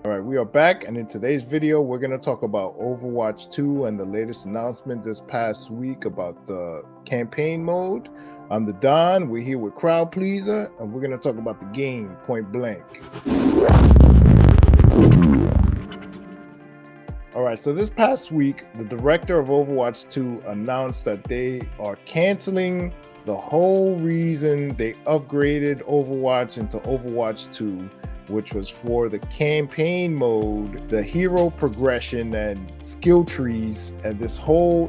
All right, we are back, and in today's video, we're going to talk about Overwatch 2 and the latest announcement this past week about the campaign mode. I'm the Don. We're here with Crowd Pleasa, and we're going to talk about the game point blank. All right, so this past week, the director of Overwatch 2 announced that they are canceling the whole reason they upgraded Overwatch into Overwatch 2, which was for the campaign mode, the hero progression and skill trees, and this whole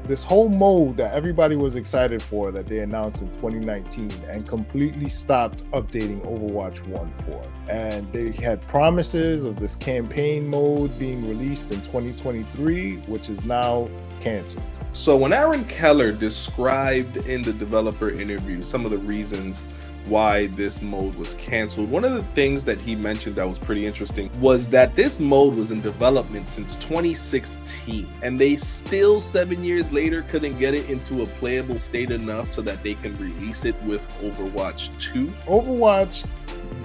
mode that everybody was excited for that they announced in 2019 and completely stopped updating Overwatch 1 for. And they had promises of this campaign mode being released in 2023, which is now canceled. So when Aaron Keller described in the developer interview some of the reasons why this mode was canceled, one of the things that he mentioned that was pretty interesting was that this mode was in development since 2016, and they still 7 years later couldn't get it into a playable state enough so that they can release it with Overwatch 2. Overwatch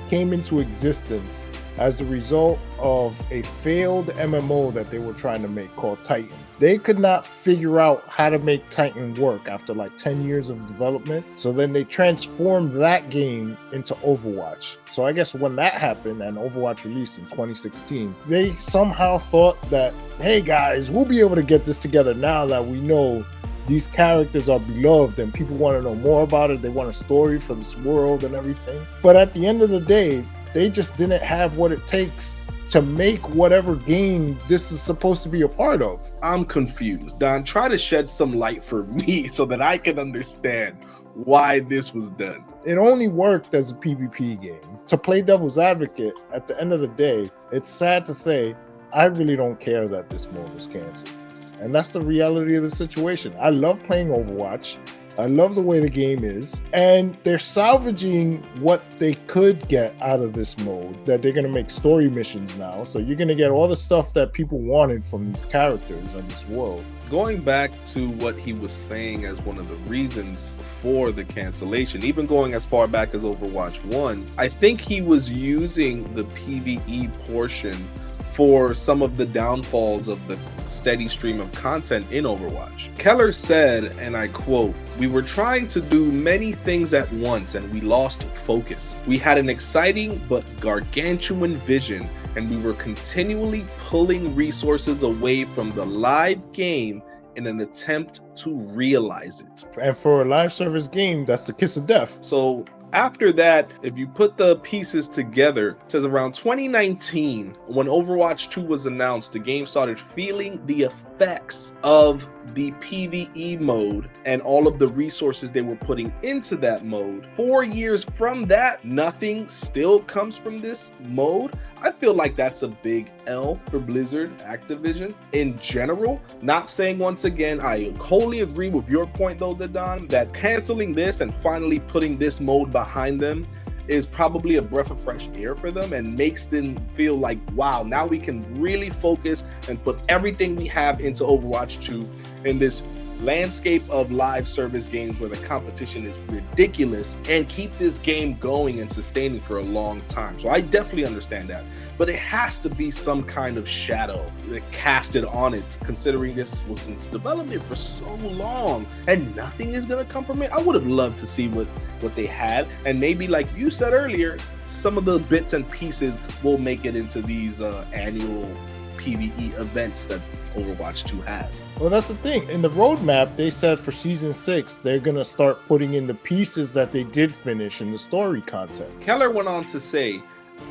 came into existence as the result of a failed MMO that they were trying to make called Titan. They could not figure out how to make Titan work after like 10 years of development. So then they transformed that game into Overwatch. So I guess when that happened and Overwatch released in 2016, they somehow thought that, hey guys, we'll be able to get this together now that we know these characters are beloved and people want to know more about it. They want a story for this world and everything. But at the end of the day, they just didn't have what it takes to make whatever game this is supposed to be a part of. I'm confused. Don, try to shed some light for me so that I can understand why this was done. It only worked as a PvP game. To play devil's advocate, at the end of the day, it's sad to say, I really don't care that this mode was canceled. And that's the reality of the situation. I love playing Overwatch. I love the way the game is, and they're salvaging what they could get out of this mode, that they're going to make story missions now. So you're going to get all the stuff that people wanted from these characters and this world. Going back to what he was saying as one of the reasons for the cancellation, even going as far back as Overwatch 1, I think he was using the PvE portion for some of the downfalls of the steady stream of content in Overwatch. Keller said, and I quote, "We were trying to do many things at once and we lost focus. We had an exciting but gargantuan vision and we were continually pulling resources away from the live game in an attempt to realize it." And for a live service game, that's the kiss of death. So after that, if you put the pieces together, it says around 2019, when Overwatch 2 was announced, the game started feeling the effects of the PvE mode and all of the resources they were putting into that mode. 4 years from that, nothing still comes from this mode. I feel like that's a big L for Blizzard, Activision in general. Not saying, once again, I wholly agree with your point though, Don, that canceling this and finally putting this mode behind them is probably a breath of fresh air for them and makes them feel like, wow, now we can really focus and put everything we have into Overwatch 2 in this landscape of live service games where the competition is ridiculous, and keep this game going and sustaining for a long time. So I definitely understand that, but it has to be some kind of shadow that casted on it, considering this was in development for so long and nothing is going to come from it. I would have loved to see what they had, and maybe like you said earlier, some of the bits and pieces will make it into these annual PvE events that Overwatch 2 has. Well, that's the thing. In the roadmap, they said for season 6, they're going to start putting in the pieces that they did finish in the story content. Keller went on to say,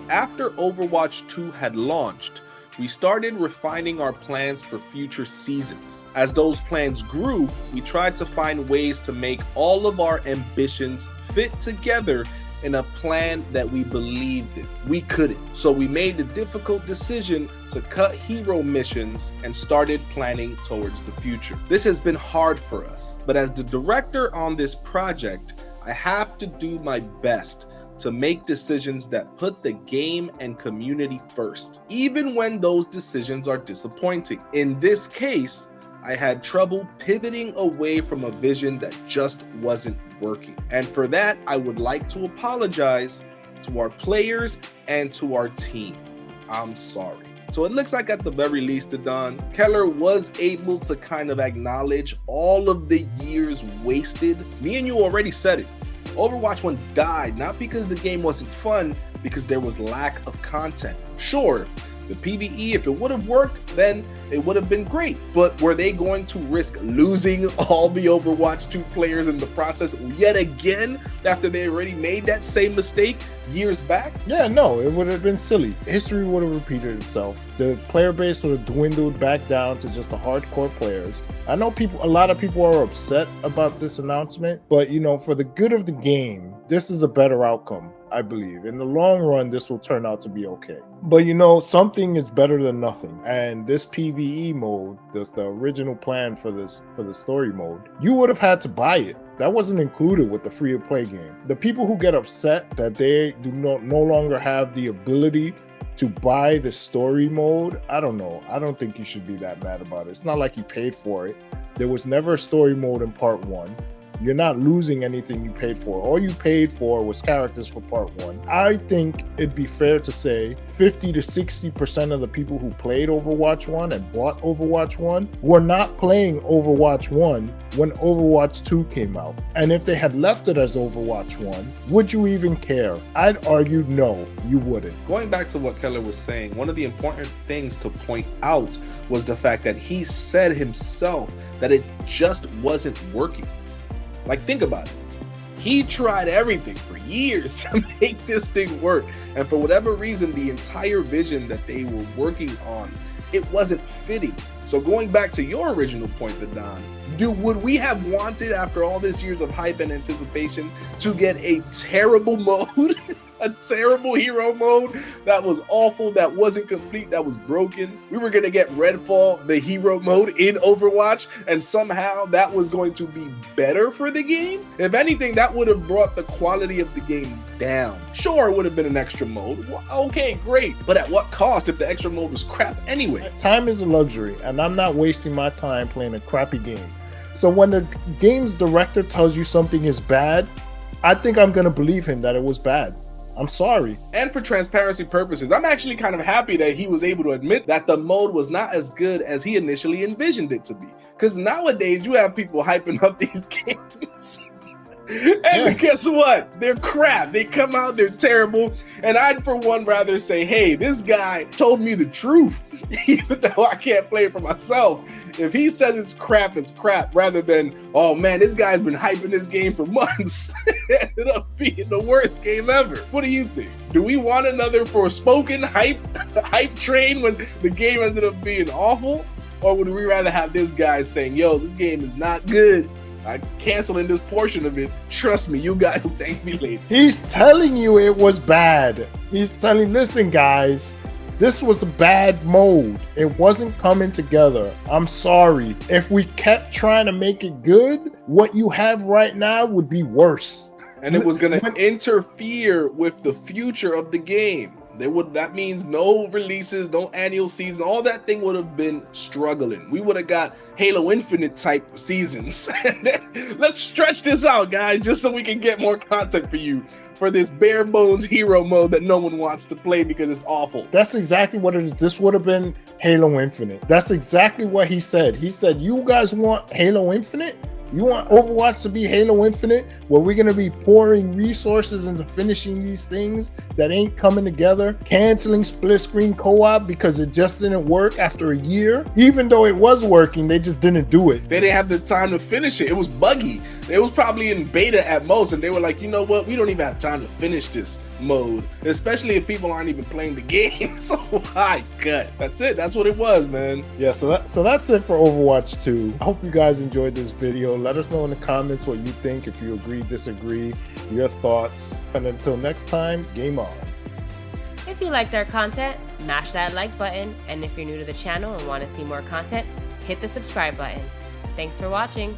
after Overwatch 2 had launched, we started refining our plans for future seasons. As those plans grew, we tried to find ways to make all of our ambitions fit together in a plan that we believed in. We couldn't. So we made the difficult decision to cut hero missions and started planning towards the future. This has been hard for us, but as the director on this project, I have to do my best to make decisions that put the game and community first, even when those decisions are disappointing. In this case, I had trouble pivoting away from a vision that just wasn't working. And for that, I would like to apologize to our players and to our team. I'm sorry. So it looks like at the very least, Don, Keller was able to kind of acknowledge all of the years wasted. Me and you already said it. Overwatch 1 died not because the game wasn't fun, because there was lack of content. Sure, the PvE, if it would have worked, then it would have been great. But were they going to risk losing all the Overwatch 2 players in the process yet again after they already made that same mistake years back? Yeah, no, it would have been silly. History would have repeated itself. The player base would have dwindled back down to just the hardcore players. I know a lot of people are upset about this announcement, but you know, for the good of the game, this is a better outcome. I believe in the long run, this will turn out to be okay. But you know, something is better than nothing. And this PvE mode, the original plan for the story mode, you would have had to buy it. That wasn't included with the free-to-play game. The people who get upset that they no longer have the ability to buy the story mode, I don't know. I don't think you should be that mad about it. It's not like you paid for it. There was never a story mode in part 1. You're not losing anything you paid for. All you paid for was characters for part 1. I think it'd be fair to say 50 to 60% of the people who played Overwatch 1 and bought Overwatch 1 were not playing Overwatch 1 when Overwatch 2 came out. And if they had left it as Overwatch 1, would you even care? I'd argue no, you wouldn't. Going back to what Keller was saying, one of the important things to point out was the fact that he said himself that it just wasn't working. Like, think about it. He tried everything for years to make this thing work. And for whatever reason, the entire vision that they were working on, it wasn't fitting. So going back to your original point, Don, would we have wanted, after all this years of hype and anticipation, to get a terrible mode? A terrible hero mode that was awful, that wasn't complete, that was broken. We were going to get Redfall, the hero mode in Overwatch, and somehow that was going to be better for the game. If anything, that would have brought the quality of the game down. Sure, it would have been an extra mode. Okay, great. But at what cost if the extra mode was crap anyway? Time is a luxury, and I'm not wasting my time playing a crappy game. So when the game's director tells you something is bad, I think I'm going to believe him that it was bad. I'm sorry. And for transparency purposes, I'm actually kind of happy that he was able to admit that the mode was not as good as he initially envisioned it to be. Because nowadays you have people hyping up these games. And guess what? They're crap. They come out, they're terrible. And I'd for one rather say, hey, this guy told me the truth, even though I can't play it for myself. If he says it's crap, rather than, oh man, this guy's been hyping this game for months. It ended up being the worst game ever. What do you think? Do we want another Forspoken hype train when the game ended up being awful? Or would we rather have this guy saying, yo, this game is not good, I'm canceling this portion of it. Trust me, you guys will thank me later. He's telling you it was bad. He's telling, listen guys, this was a bad mode. It wasn't coming together. I'm sorry. If we kept trying to make it good, what you have right now would be worse. And it was going to interfere with the future of the game. That means no releases, no annual seasons. All that thing would have been struggling. We would have got Halo Infinite type seasons. Let's stretch this out, guys, just so we can get more content for you for this bare bones hero mode that no one wants to play because it's awful. That's exactly what it is. This would have been Halo Infinite. That's exactly what he said. He said, you guys want Halo Infinite? You want Overwatch to be Halo Infinite, where we're going to be pouring resources into finishing these things that ain't coming together, canceling split screen co-op because it just didn't work after a year? Even though it was working, they just didn't do it. They didn't have the time to finish it. It was buggy. It was probably in beta at most, and they were like, you know what? We don't even have time to finish this mode, especially if people aren't even playing the game. So why cut? That's it. That's what it was, man. Yeah, so that's it for Overwatch 2. I hope you guys enjoyed this video. Let us know in the comments what you think, if you agree, disagree, your thoughts. And until next time, game on. If you liked our content, mash that like button. And if you're new to the channel and want to see more content, hit the subscribe button. Thanks for watching.